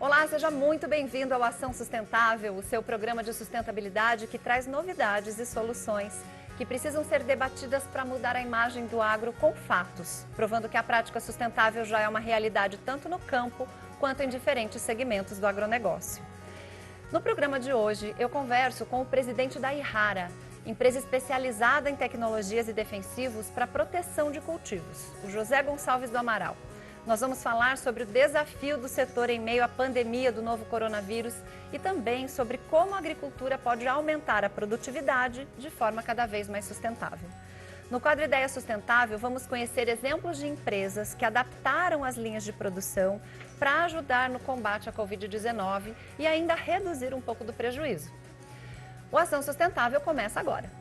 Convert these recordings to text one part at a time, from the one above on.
Olá, seja muito bem-vindo ao Ação Sustentável, o seu programa de sustentabilidade que traz novidades e soluções que precisam ser debatidas para mudar a imagem do agro com fatos, provando que a prática sustentável já é uma realidade tanto no campo quanto em diferentes segmentos do agronegócio. No programa de hoje, eu converso com o presidente da Yara, empresa especializada em tecnologias e defensivos para proteção de cultivos, o José Gonçalves do Amaral. Nós vamos falar sobre o desafio do setor em meio à pandemia do novo coronavírus e também sobre como a agricultura pode aumentar a produtividade de forma cada vez mais sustentável. No quadro Ideia Sustentável, vamos conhecer exemplos de empresas que adaptaram as linhas de produção para ajudar no combate à Covid-19 e ainda reduzir um pouco do prejuízo. O Ação Sustentável começa agora.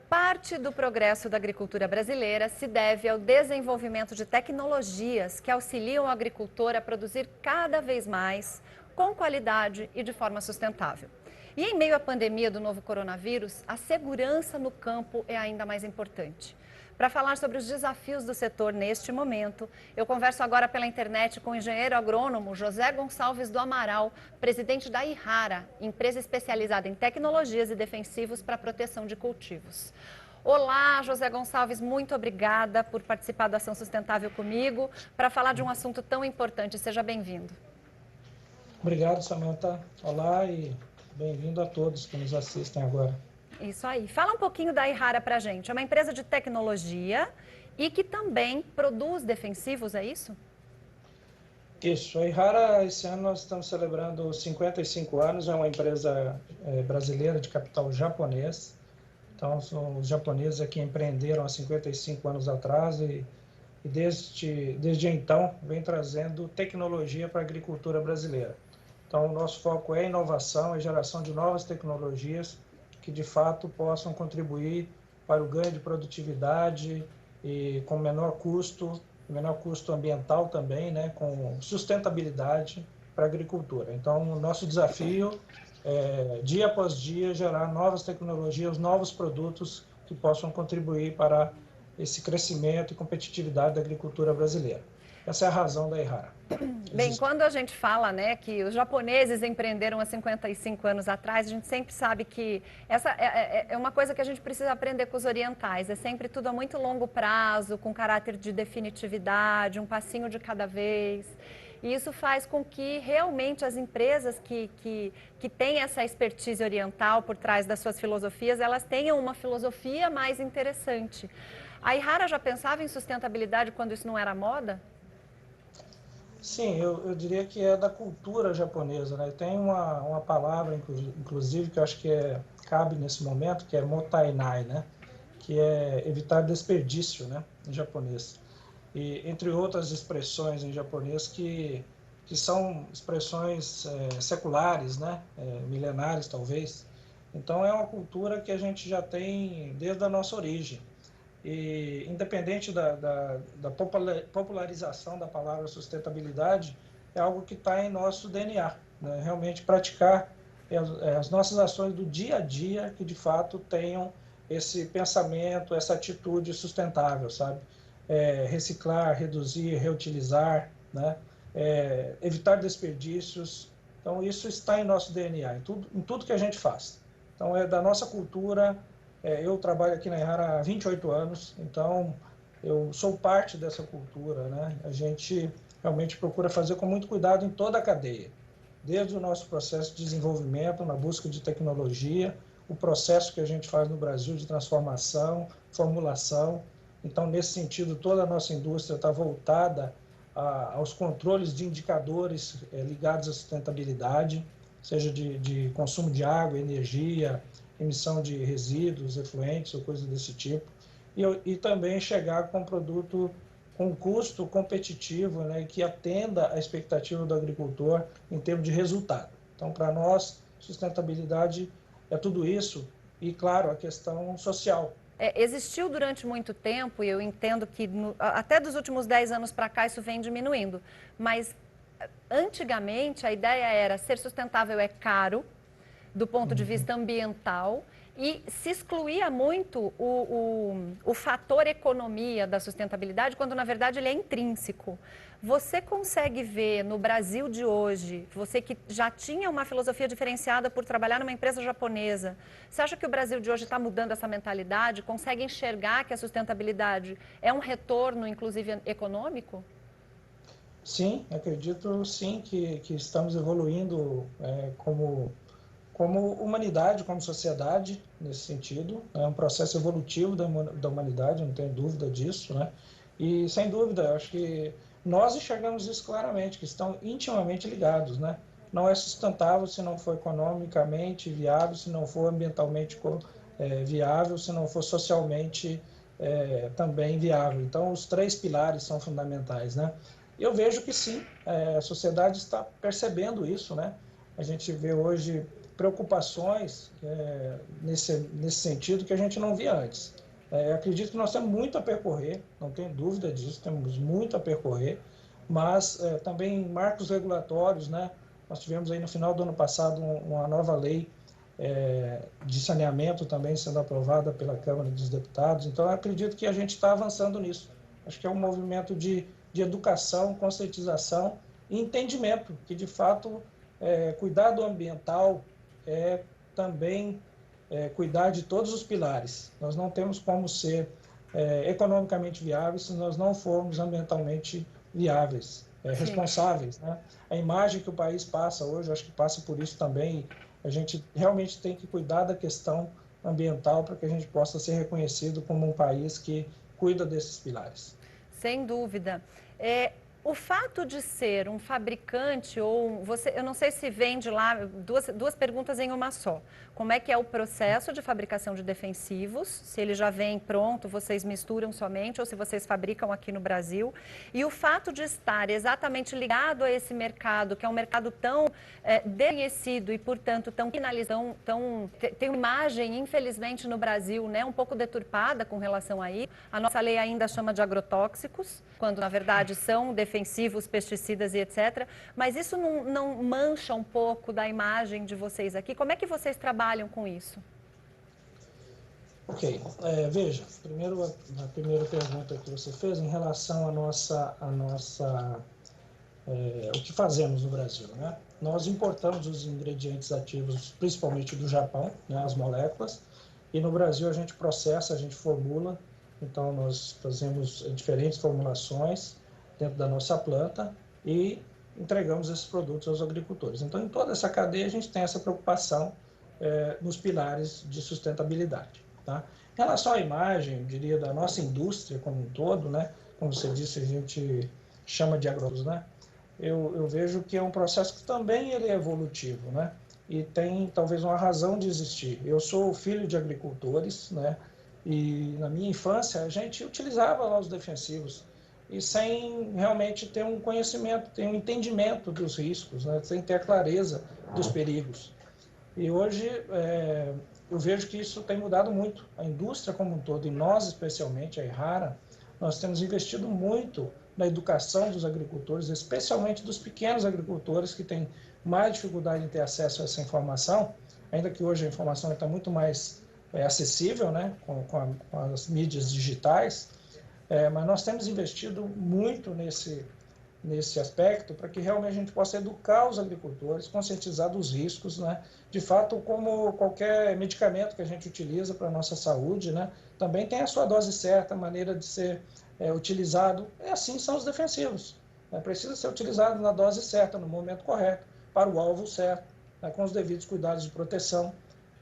Parte do progresso da agricultura brasileira se deve ao desenvolvimento de tecnologias que auxiliam o agricultor a produzir cada vez mais, com qualidade e de forma sustentável. E em meio à pandemia do novo coronavírus, a segurança no campo é ainda mais importante. Para falar sobre os desafios do setor neste momento, eu converso agora pela internet com o engenheiro agrônomo José Gonçalves do Amaral, presidente da Yara, empresa especializada em tecnologias e defensivos para proteção de cultivos. Olá, José Gonçalves, muito obrigada por participar da Ação Sustentável comigo, para falar de um assunto tão importante. Seja bem-vindo. Obrigado, Samantha. Olá e bem-vindo a todos que nos assistem agora. Isso aí. Fala um pouquinho da Yara para a gente. É uma empresa de tecnologia e que também produz defensivos, é isso? Isso. A Yara, esse ano nós estamos celebrando 55 anos. É uma empresa brasileira de capital japonês. Então, são os japoneses que empreenderam há 55 anos atrás e desde então vem trazendo tecnologia para a agricultura brasileira. Então, o nosso foco é inovação, é geração de novas tecnologias que de fato possam contribuir para o ganho de produtividade e com menor custo ambiental também, né, com sustentabilidade para a agricultura. Então, o nosso desafio é, dia após dia, gerar novas tecnologias, novos produtos que possam contribuir para esse crescimento e competitividade da agricultura brasileira. Essa é a razão da Yara. Bem, quando a gente fala, né, que os japoneses empreenderam há 55 anos atrás, a gente sempre sabe que essa é uma coisa que a gente precisa aprender com os orientais. É sempre tudo a muito longo prazo, com caráter de definitividade, um passinho de cada vez. E isso faz com que realmente as empresas que têm essa expertise oriental por trás das suas filosofias, elas tenham uma filosofia mais interessante. A Yara já pensava em sustentabilidade quando isso não era moda? Sim, eu diria que é da cultura japonesa, né? Tem uma palavra, inclusive, que eu acho que cabe nesse momento, que é mottainai, né? Que é evitar desperdício, né? Em japonês. E entre outras expressões em japonês que são expressões seculares, né? Milenares, talvez. Então, é uma cultura que a gente já tem desde a nossa origem. E independente da popularização da palavra sustentabilidade, é algo que está em nosso DNA, né? Realmente praticar as nossas ações do dia a dia que de fato tenham esse pensamento, essa atitude sustentável, sabe? Reciclar, reduzir, reutilizar, né? Evitar desperdícios. Então isso está em nosso DNA, em tudo que a gente faz. Então é da nossa cultura. Eu trabalho aqui na Yara há 28 anos, então eu sou parte dessa cultura, né? A gente realmente procura fazer com muito cuidado em toda a cadeia, desde o nosso processo de desenvolvimento, na busca de tecnologia, o processo que a gente faz no Brasil de transformação, formulação. Então, nesse sentido, toda a nossa indústria está voltada aos controles de indicadores ligados à sustentabilidade, seja de consumo de água, energia, emissão de resíduos, efluentes ou coisas desse tipo, e também chegar com um produto com custo competitivo, né, que atenda à expectativa do agricultor em termos de resultado. Então, para nós, sustentabilidade é tudo isso e, claro, a questão social. Existiu durante muito tempo, e eu entendo que até dos últimos 10 anos para cá isso vem diminuindo, mas antigamente a ideia era ser sustentável é caro, do ponto de vista ambiental, E se excluía muito o fator economia da sustentabilidade, quando na verdade ele é intrínseco. Você consegue ver no Brasil de hoje, você que já tinha uma filosofia diferenciada por trabalhar numa empresa japonesa, você acha que o Brasil de hoje está mudando essa mentalidade? Consegue enxergar que a sustentabilidade é um retorno, inclusive, econômico? Sim, acredito sim que estamos evoluindo como humanidade, como sociedade, nesse sentido. É um processo evolutivo da humanidade, não tenho dúvida disso, né? E, sem dúvida, acho que nós enxergamos isso claramente, que estão intimamente ligados, né? Não é sustentável se não for economicamente viável, se não for ambientalmente viável, se não for socialmente também viável. Então, os três pilares são fundamentais, né? Eu vejo que sim, a sociedade está percebendo isso, né? A gente vê hoje preocupações nesse sentido que a gente não via antes. Acredito que nós temos muito a percorrer, não tenho dúvida disso, temos muito a percorrer, mas também marcos regulatórios, né? Nós tivemos aí no final do ano passado uma nova lei de saneamento também sendo aprovada pela Câmara dos Deputados, então acredito que a gente está avançando nisso. Acho que é um movimento de educação, conscientização e entendimento que, de fato, cuidado ambiental é também cuidar de todos os pilares. Nós não temos como ser economicamente viáveis se nós não formos ambientalmente viáveis, responsáveis, né? A imagem que o país passa hoje, acho que passa por isso também. A gente realmente tem que cuidar da questão ambiental para que a gente possa ser reconhecido como um país que cuida desses pilares. Sem dúvida. O fato de ser um fabricante ou você, eu não sei se vende lá, duas perguntas em uma só. Como é que é o processo de fabricação de defensivos? Se ele já vem pronto, vocês misturam somente ou se vocês fabricam aqui no Brasil? E o fato de estar exatamente ligado a esse mercado, que é um mercado tão desconhecido e, portanto, tão finalizado, tem uma imagem, infelizmente, no Brasil, né, um pouco deturpada com relação a isso. A nossa lei ainda chama de agrotóxicos, quando, na verdade, são defensivos, pesticidas e etc. Mas isso não mancha um pouco da imagem de vocês aqui? Como é que vocês trabalham com isso? Ok, veja, primeiro a primeira pergunta que você fez em relação o que fazemos no Brasil, né? Nós importamos os ingredientes ativos, principalmente do Japão, né, as moléculas, e no Brasil a gente processa, a gente formula, então nós fazemos diferentes formulações dentro da nossa planta e entregamos esses produtos aos agricultores. Então, em toda essa cadeia, a gente tem essa preocupação nos pilares de sustentabilidade. Tá? Em relação à imagem, eu diria, da nossa indústria como um todo, né? Como você disse, a gente chama de agrônomos, né? Eu vejo que é um processo que também ele é evolutivo, né? E tem talvez uma razão de existir. Eu sou filho de agricultores, né? E na minha infância a gente utilizava lá os defensivos e sem realmente ter um conhecimento, ter um entendimento dos riscos, né? Sem ter a clareza dos perigos. E hoje eu vejo que isso tem mudado muito. A indústria como um todo, e nós especialmente, a Errara, nós temos investido muito na educação dos agricultores, especialmente dos pequenos agricultores que têm mais dificuldade em ter acesso a essa informação, ainda que hoje a informação está muito mais acessível, né, com as mídias digitais, mas nós temos investido muito nesse aspecto para que realmente a gente possa educar os agricultores, conscientizar dos riscos, né? De fato, como qualquer medicamento que a gente utiliza para a nossa saúde, né? Também tem a sua dose certa, a maneira de ser utilizado, e assim são os defensivos. Né? Precisa ser utilizado na dose certa, no momento correto, para o alvo certo, né? Com os devidos cuidados de proteção.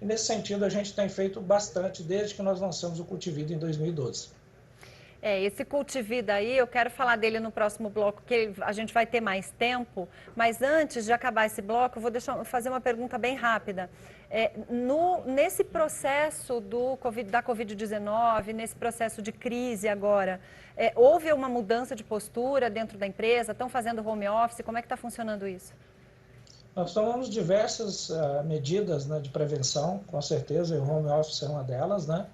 E nesse sentido a gente tem feito bastante desde que nós lançamos o Cultivida em 2012. Esse Cultivida aí, eu quero falar dele no próximo bloco, que a gente vai ter mais tempo, mas antes de acabar esse bloco, eu vou fazer uma pergunta bem rápida. Nesse processo da Covid-19, nesse processo de crise agora, houve uma mudança de postura dentro da empresa? Estão fazendo home office? Como é que está funcionando isso? Nós tomamos diversas medidas, né, de prevenção, com certeza, e o home office é uma delas, né?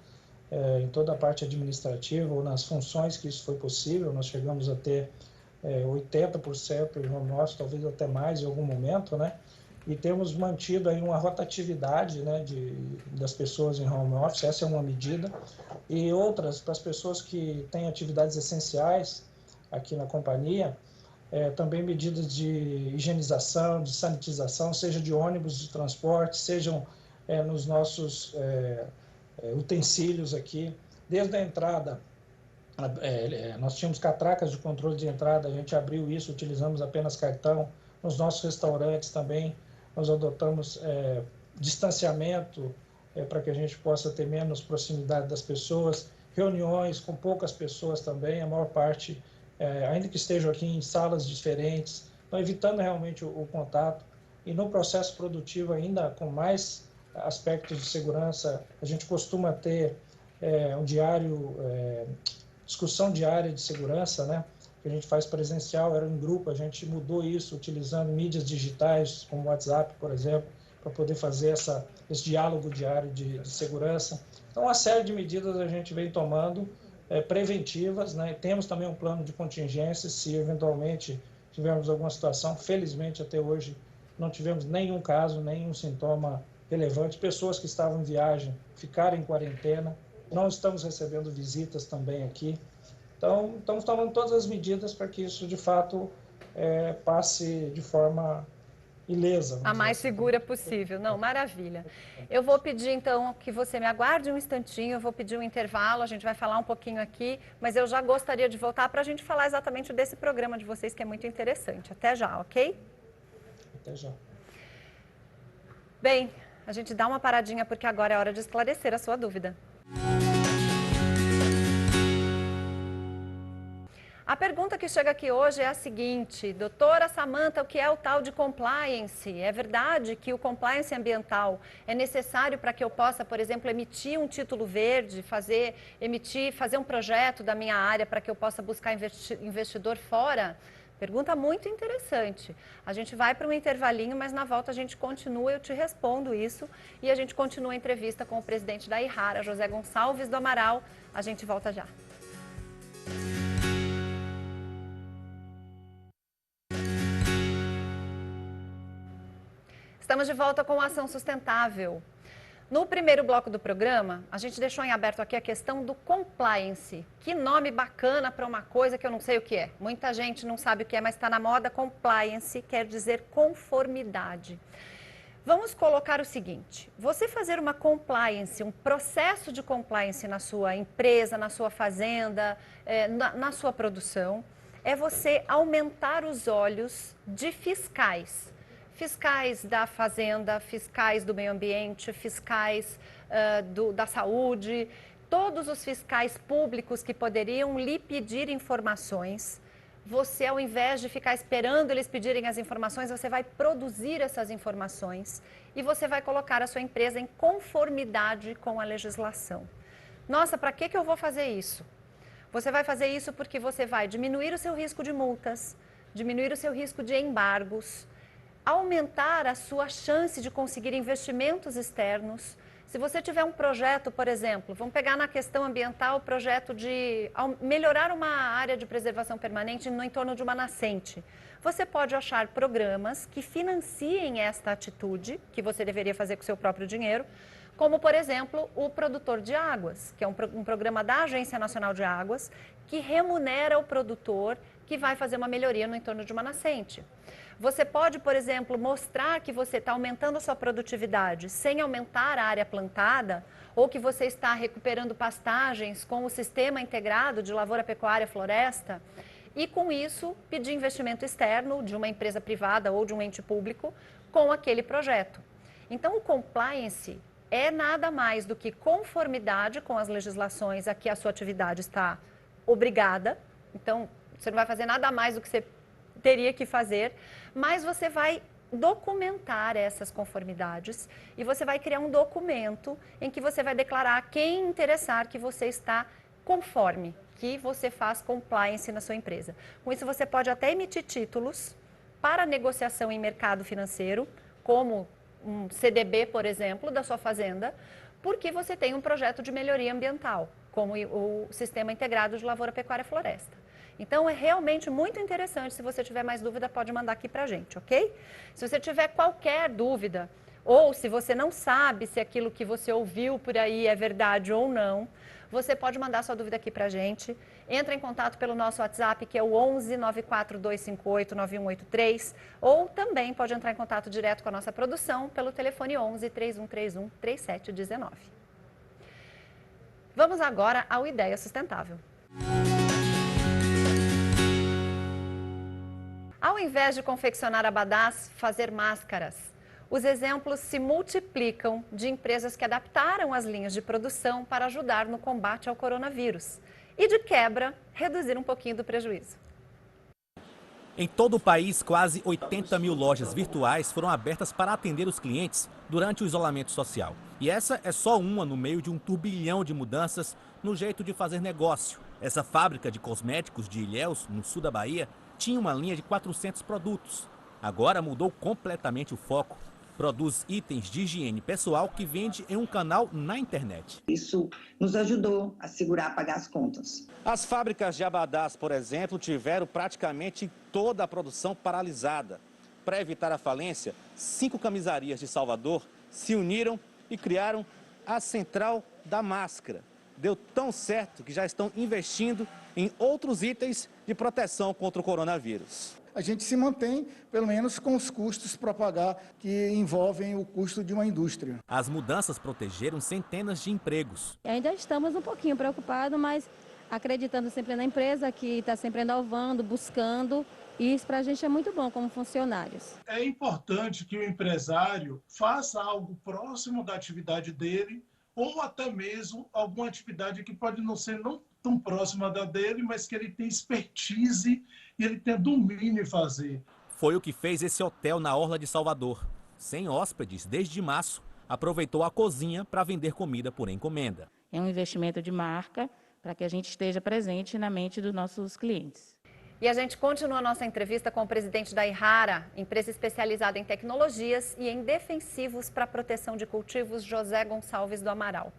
Em toda a parte administrativa ou nas funções que isso foi possível, nós chegamos a ter 80% de home office, talvez até mais em algum momento, né? e temos mantido aí uma rotatividade, né, das pessoas em home office, essa é uma medida, e outras para as pessoas que têm atividades essenciais aqui na companhia, também medidas de higienização, de sanitização, seja de ônibus de transporte, sejam nos nossos utensílios aqui, desde a entrada. Nós tínhamos catracas de controle de entrada, a gente abriu isso, utilizamos apenas cartão. Nos nossos restaurantes também, nós adotamos distanciamento para que a gente possa ter menos proximidade das pessoas. Reuniões com poucas pessoas também, a maior parte, ainda que estejam aqui em salas diferentes, então evitando realmente o contato. E no processo produtivo ainda com mais aspectos de segurança, a gente costuma ter um diário... discussão diária de segurança, né, que a gente faz presencial, era em grupo, a gente mudou isso utilizando mídias digitais, como o WhatsApp, por exemplo, para poder fazer esse diálogo diário de segurança. Então, uma série de medidas a gente vem tomando preventivas, né, e temos também um plano de contingência, se eventualmente tivermos alguma situação. Felizmente, até hoje, não tivemos nenhum caso, nenhum sintoma relevante. Pessoas que estavam em viagem ficaram em quarentena. Não estamos recebendo visitas também aqui. Então, estamos tomando todas as medidas para que isso, de fato, passe de forma ilesa. A mais segura possível. Não, maravilha. Eu vou pedir, então, que você me aguarde um instantinho, eu vou pedir um intervalo, a gente vai falar um pouquinho aqui, mas eu já gostaria de voltar para a gente falar exatamente desse programa de vocês, que é muito interessante. Até já, ok? Até já. Bem, a gente dá uma paradinha, porque agora é hora de esclarecer a sua dúvida. A pergunta que chega aqui hoje é a seguinte: doutora Samantha, o que é o tal de compliance? É verdade que o compliance ambiental é necessário para que eu possa, por exemplo, emitir um título verde, fazer um projeto da minha área para que eu possa buscar investidor fora? Pergunta muito interessante. A gente vai para um intervalinho, mas na volta a gente continua, eu te respondo isso, e a gente continua a entrevista com o presidente da IHARA, José Gonçalves do Amaral. A gente volta já. Estamos de volta com a Ação Sustentável. No primeiro bloco do programa, a gente deixou em aberto aqui a questão do compliance. Que nome bacana para uma coisa que eu não sei o que é. Muita gente não sabe o que é, mas está na moda. Compliance quer dizer conformidade. Vamos colocar o seguinte: você fazer uma compliance, um processo de compliance na sua empresa, na sua fazenda, na sua produção, é você aumentar os olhos de fiscais. Fiscais da fazenda, fiscais do meio ambiente, fiscais da saúde, todos os fiscais públicos que poderiam lhe pedir informações. Você, ao invés de ficar esperando eles pedirem as informações, você vai produzir essas informações e você vai colocar a sua empresa em conformidade com a legislação. Nossa, para que eu vou fazer isso? Você vai fazer isso porque você vai diminuir o seu risco de multas, diminuir o seu risco de embargos, aumentar a sua chance de conseguir investimentos externos. Se você tiver um projeto, por exemplo, vamos pegar na questão ambiental o projeto de melhorar uma área de preservação permanente no entorno de uma nascente. Você pode achar programas que financiem esta atitude, que você deveria fazer com o seu próprio dinheiro, como, por exemplo, o Produtor de Águas, que é um programa da Agência Nacional de Águas, que remunera o produtor que vai fazer uma melhoria no entorno de uma nascente. Você pode, por exemplo, mostrar que você está aumentando a sua produtividade sem aumentar a área plantada, ou que você está recuperando pastagens com o sistema integrado de lavoura, pecuária, floresta, e com isso pedir investimento externo de uma empresa privada ou de um ente público com aquele projeto. Então, o compliance é nada mais do que conformidade com as legislações a que a sua atividade está obrigada. Então, você não vai fazer nada mais do que você teria que fazer, mas você vai documentar essas conformidades e você vai criar um documento em que você vai declarar a quem interessar que você está conforme, que você faz compliance na sua empresa. Com isso, você pode até emitir títulos para negociação em mercado financeiro, como um CDB, por exemplo, da sua fazenda, porque você tem um projeto de melhoria ambiental, como o Sistema Integrado de Lavoura, Pecuária e Floresta. Então é realmente muito interessante. Se você tiver mais dúvida, pode mandar aqui pra gente, ok? Se você tiver qualquer dúvida, ou se você não sabe se aquilo que você ouviu por aí é verdade ou não, você pode mandar sua dúvida aqui pra gente. Entra em contato pelo nosso WhatsApp, que é o 11 94258 9183, ou também pode entrar em contato direto com a nossa produção pelo telefone 11 3131 3719. Vamos agora ao Ideia Sustentável. Ao invés de confeccionar abadás, fazer máscaras, os exemplos se multiplicam de empresas que adaptaram as linhas de produção para ajudar no combate ao coronavírus e, de quebra, reduzir um pouquinho do prejuízo. Em todo o país, quase 80 mil lojas virtuais foram abertas para atender os clientes durante o isolamento social. E essa é só uma no meio de um turbilhão de mudanças no jeito de fazer negócio. Essa fábrica de cosméticos de Ilhéus, no sul da Bahia, tinha uma linha de 400 produtos. Agora mudou completamente o foco. Produz itens de higiene pessoal que vende em um canal na internet. Isso nos ajudou a segurar, a pagar as contas. As fábricas de abadás, por exemplo, tiveram praticamente toda a produção paralisada. Para evitar a falência, 5 camisarias de Salvador se uniram e criaram a Central da Máscara. Deu tão certo que já estão investindo em outros itens de proteção contra o coronavírus. A gente se mantém, pelo menos, com os custos para pagar que envolvem o custo de uma indústria. As mudanças protegeram centenas de empregos. Ainda estamos um pouquinho preocupados, mas acreditando sempre na empresa, que está sempre inovando, buscando. E isso para a gente é muito bom como funcionários. É importante que o empresário faça algo próximo da atividade dele, ou até mesmo alguma atividade que pode não ser tão próxima da dele, mas que ele tem expertise e ele tem domínio em fazer. Foi o que fez esse hotel na Orla de Salvador. Sem hóspedes desde março, aproveitou a cozinha para vender comida por encomenda. É um investimento de marca para que a gente esteja presente na mente dos nossos clientes. E a gente continua a nossa entrevista com o presidente da Irrara, empresa especializada em tecnologias e em defensivos para proteção de cultivos, José Gonçalves do Amaral.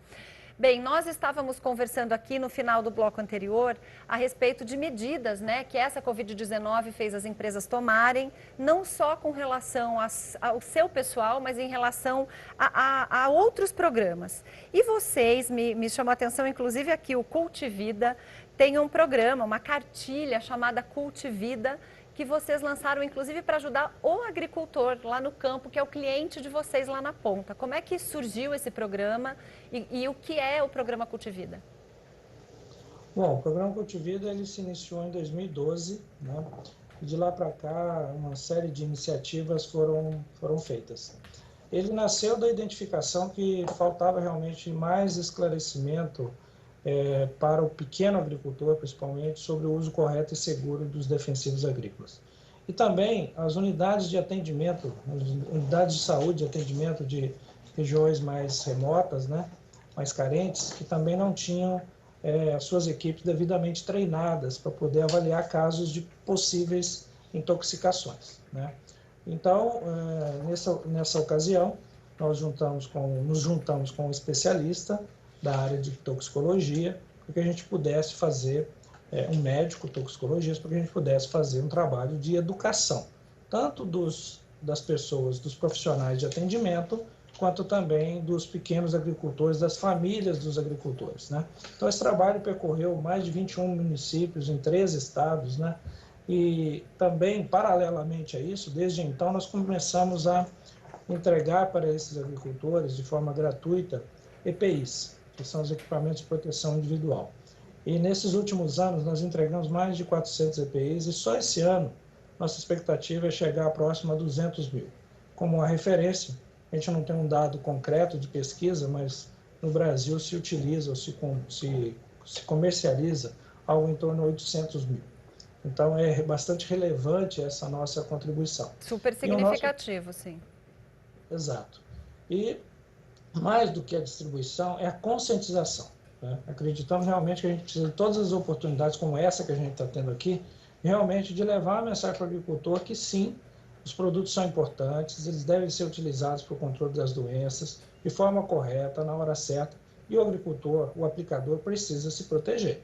Bem, nós estávamos conversando aqui no final do bloco anterior a respeito de medidas, que essa Covid-19 fez as empresas tomarem, não só com relação ao seu pessoal, mas em relação a outros programas. E vocês, me chamou a atenção, inclusive aqui, o Cultivida, tem um programa, uma cartilha chamada Cultivida, que vocês lançaram, inclusive, para ajudar o agricultor lá no campo, que é o cliente de vocês lá na ponta. Como é que surgiu esse programa e o que é o programa Cultivida? Bom, o programa Cultivida ele se iniciou em 2012, e de lá para cá uma série de iniciativas foram feitas. Ele nasceu da identificação que faltava realmente mais esclarecimento para o pequeno agricultor, principalmente, sobre o uso correto e seguro dos defensivos agrícolas. E também as unidades de atendimento, as unidades de saúde de atendimento de regiões mais remotas, mais carentes, que também não tinham as suas equipes devidamente treinadas para poder avaliar casos de possíveis intoxicações. Então, nessa ocasião, nos juntamos com um especialista da área de toxicologia, para que a gente pudesse fazer, um médico toxicologista, para que a gente pudesse fazer um trabalho de educação, tanto das pessoas, dos profissionais de atendimento, quanto também dos pequenos agricultores, das famílias dos agricultores. Então, esse trabalho percorreu mais de 21 municípios em 3 estados, e também, paralelamente a isso, desde então, nós começamos a entregar para esses agricultores, de forma gratuita, EPIs, que são os equipamentos de proteção individual. E nesses últimos anos nós entregamos mais de 400 EPIs e só esse ano nossa expectativa é chegar próximo a 200 mil. Como uma referência, a gente não tem um dado concreto de pesquisa, mas no Brasil se utiliza ou se comercializa algo em torno de 800 mil. Então é bastante relevante essa nossa contribuição. Super significativo, sim. Exato. E mais do que a distribuição, é a conscientização. Acreditamos realmente que a gente precisa de todas as oportunidades como essa que a gente está tendo aqui, realmente de levar a mensagem para o agricultor que sim, os produtos são importantes, eles devem ser utilizados para o controle das doenças, de forma correta, na hora certa, e o agricultor, o aplicador, precisa se proteger.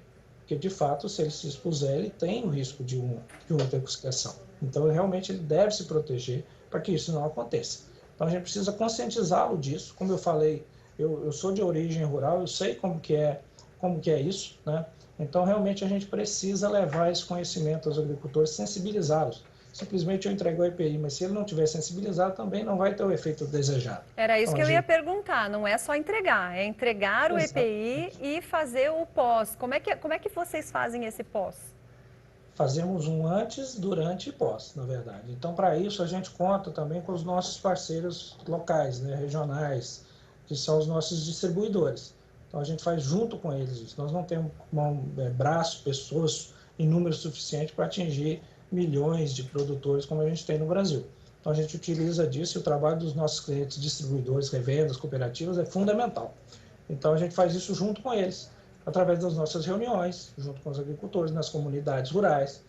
porque de fato, se ele se expuser, ele tem o risco de uma intoxicação. Então, realmente, ele deve se proteger para que isso não aconteça. Então, a gente precisa conscientizá-lo disso. Como eu falei, eu sou de origem rural, eu sei como que é isso, né? Então, realmente, a gente precisa levar esse conhecimento aos agricultores, sensibilizá-los. Simplesmente eu entrego o EPI, mas se ele não tiver sensibilizado, também não vai ter o efeito desejado. Era isso então, que eu ia perguntar, não é só entregar, é entregar o EPI e fazer o pós. Como é que vocês fazem esse pós? Fazemos um antes, durante e pós, na verdade. Então, para isso, a gente conta também com os nossos parceiros locais, né, regionais, que são os nossos distribuidores. Então, a gente faz junto com eles isso. Nós não temos braço, pessoas em número suficiente para atingir milhões de produtores como a gente tem no Brasil. Então, a gente utiliza disso e o trabalho dos nossos clientes, distribuidores, revendas, cooperativas é fundamental. Então, a gente faz isso junto com eles, através das nossas reuniões, junto com os agricultores, nas comunidades rurais,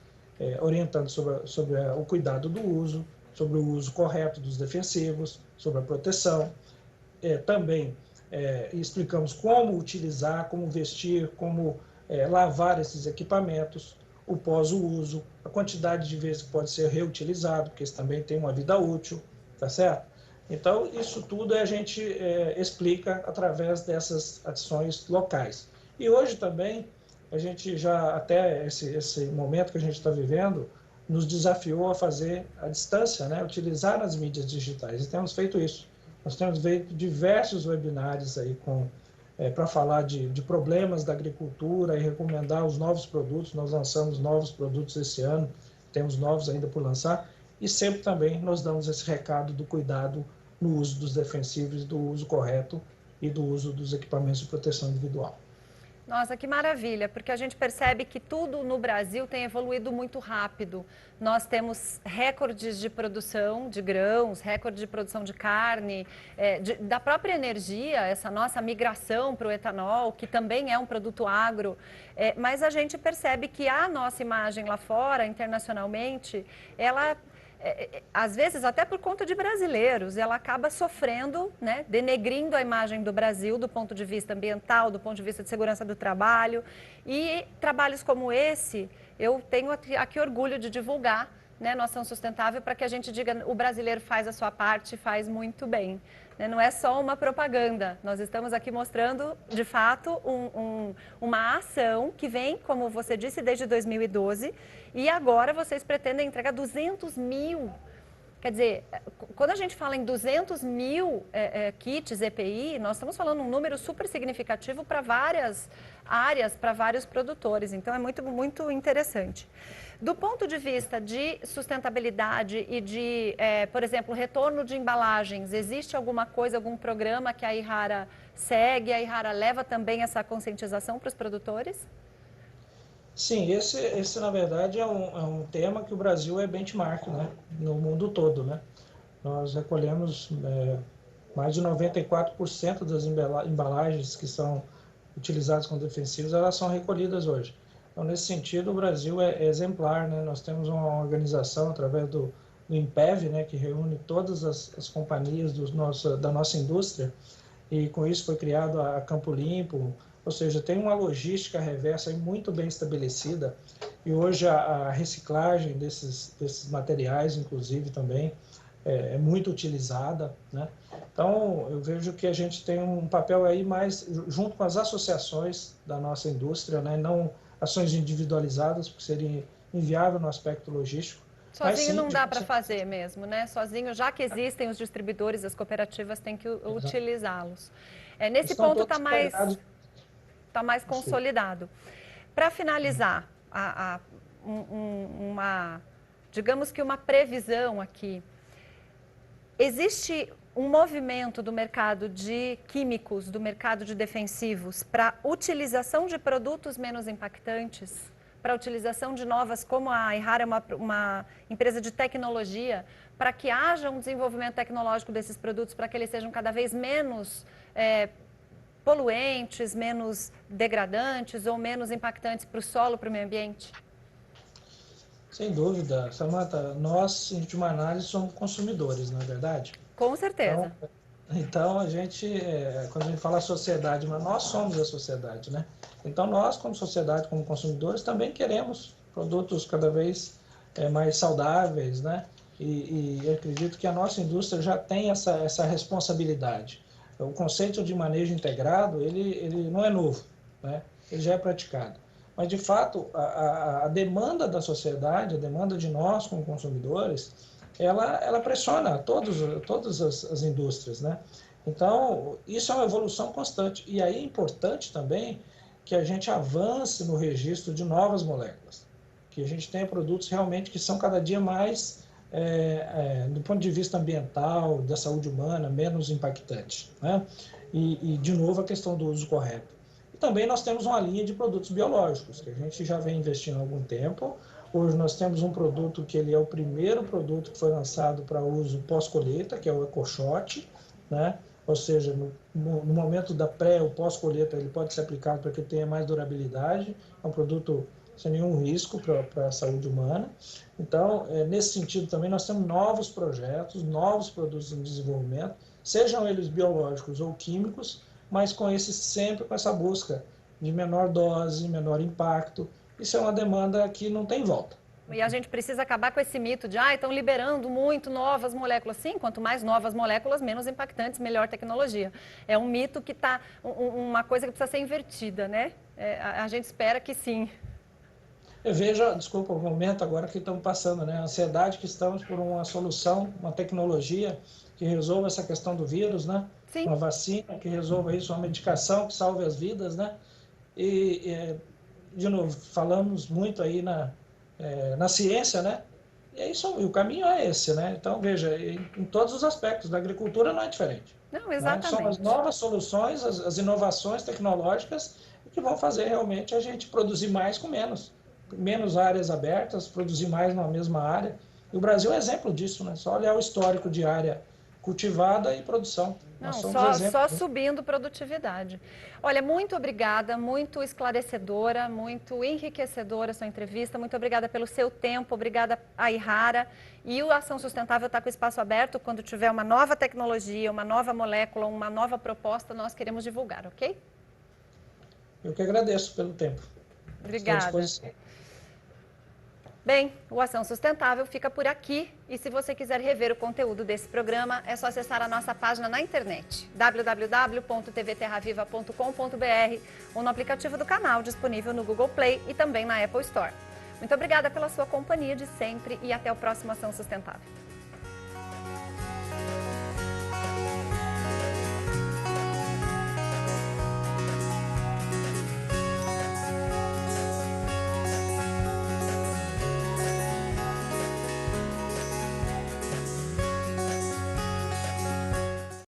orientando sobre o cuidado do uso, sobre o uso correto dos defensivos, sobre a proteção. Também explicamos como utilizar, como vestir, como lavar esses equipamentos, o pós-uso, a quantidade de vezes que pode ser reutilizado, porque isso também tem uma vida útil, tá certo? Então, isso tudo a gente explica através dessas ações locais. E hoje também, a gente já, até esse momento que a gente está vivendo, nos desafiou a fazer à distância, né? Utilizar as mídias digitais, e temos feito isso. Nós temos feito diversos webinários aí para falar de problemas da agricultura e recomendar os novos produtos. Nós lançamos novos produtos esse ano, temos novos ainda por lançar, e sempre também nós damos esse recado do cuidado no uso dos defensivos, do uso correto e do uso dos equipamentos de proteção individual. Nossa, que maravilha, porque a gente percebe que tudo no Brasil tem evoluído muito rápido. Nós temos recordes de produção de grãos, recorde de produção de carne, da própria energia, essa nossa migração para o etanol, que também é um produto agro. Mas a gente percebe que a nossa imagem lá fora, internacionalmente, ela... às vezes até por conta de brasileiros, ela acaba sofrendo, né, denegrindo a imagem do Brasil do ponto de vista ambiental, do ponto de vista de segurança do trabalho. E trabalhos como esse, eu tenho aqui orgulho de divulgar, né, no Ação Sustentável, para que a gente diga o brasileiro faz a sua parte, faz muito bem. Não é só uma propaganda, nós estamos aqui mostrando, de fato, uma ação que vem, como você disse, desde 2012, e agora vocês pretendem entregar 200 mil. Quer dizer, quando a gente fala em 200 mil kits EPI, nós estamos falando um número super significativo para várias áreas, para vários produtores, então é muito, muito interessante. Do ponto de vista de sustentabilidade e de, por exemplo, retorno de embalagens, existe alguma coisa, algum programa que a Yara segue, a Yara leva também essa conscientização para os produtores? Sim, esse na verdade é um tema que o Brasil é benchmark, né, no mundo todo, né? Nós recolhemos mais de 94% das embalagens que são utilizadas como defensivos, elas são recolhidas hoje. Então, nesse sentido, o Brasil é exemplar, né? Nós temos uma organização através do INPEV, né, que reúne todas as companhias da nossa indústria, e com isso foi criado a Campo Limpo, ou seja, tem uma logística reversa muito bem estabelecida, e hoje a reciclagem desses materiais, inclusive, também é muito utilizada, né? Então, eu vejo que a gente tem um papel aí mais junto com as associações da nossa indústria, né? Não ações individualizadas, porque seria inviável no aspecto logístico. Sozinho não dá para fazer mesmo, né? Sozinho, já que existem os distribuidores, as cooperativas têm que utilizá-los. Nesse ponto está mais consolidado. Para finalizar, digamos que uma previsão aqui, existe um movimento do mercado de químicos, do mercado de defensivos, para utilização de produtos menos impactantes, para utilização de novas, como a Yara é uma empresa de tecnologia, para que haja um desenvolvimento tecnológico desses produtos, para que eles sejam cada vez menos poluentes, menos degradantes ou menos impactantes para o solo, para o meio ambiente? Sem dúvida, Samantha, nós, em última análise, somos consumidores, não é verdade? Com certeza. Então, quando a gente fala sociedade, mas nós somos a sociedade, né? Então, nós, como sociedade, como consumidores, também queremos produtos cada vez mais saudáveis, né? E acredito que a nossa indústria já tem essa responsabilidade. O conceito de manejo integrado, ele não é novo, né? Ele já é praticado. Mas, de fato, a demanda da sociedade, a demanda de nós como consumidores, ela pressiona todas as indústrias, né? Então, isso é uma evolução constante. E aí é importante também que a gente avance no registro de novas moléculas, que a gente tenha produtos realmente que são cada dia mais, do ponto de vista ambiental, da saúde humana, menos impactantes, né? E, de novo, a questão do uso correto. E também nós temos uma linha de produtos biológicos, que a gente já vem investindo há algum tempo. Hoje nós temos um produto que ele é o primeiro produto que foi lançado para uso pós-colheita, que é o EcoShot, né? Ou seja, no momento da pré ou pós-colheita ele pode ser aplicado para que tenha mais durabilidade. É um produto sem nenhum risco para a saúde humana. Então, nesse sentido também nós temos novos projetos, novos produtos em desenvolvimento, sejam eles biológicos ou químicos, mas sempre com essa busca de menor dose, menor impacto. Isso é uma demanda que não tem volta. E a gente precisa acabar com esse mito de, estão liberando muito novas moléculas. Sim, quanto mais novas moléculas, menos impactantes, melhor tecnologia. É um mito que está, uma coisa que precisa ser invertida, né? A gente espera que sim. Eu vejo, desculpa o momento agora que estamos passando, né? A ansiedade que estamos por uma solução, uma tecnologia que resolva essa questão do vírus, né? Sim. Uma vacina que resolva isso, uma medicação que salve as vidas, né? E de novo, falamos muito aí na ciência, né? E é isso, o caminho é esse, né? Então, veja, em todos os aspectos, da agricultura não é diferente. Não, exatamente. Né? São as novas soluções, as inovações tecnológicas que vão fazer realmente a gente produzir mais com menos. Menos áreas abertas, produzir mais na mesma área. E o Brasil é exemplo disso, né? Só olhar o histórico de área cultivada e produção. Não, só subindo produtividade. Olha, muito obrigada, muito esclarecedora, muito enriquecedora a sua entrevista. Muito obrigada pelo seu tempo, obrigada a Ihara. E o Ação Sustentável está com o espaço aberto. Quando tiver uma nova tecnologia, uma nova molécula, uma nova proposta, nós queremos divulgar, ok? Eu que agradeço pelo tempo. Obrigada. Bem, o Ação Sustentável fica por aqui e se você quiser rever o conteúdo desse programa, é só acessar a nossa página na internet, www.tvterraviva.com.br ou no aplicativo do canal disponível no Google Play e também na Apple Store. Muito obrigada pela sua companhia de sempre e até o próximo Ação Sustentável.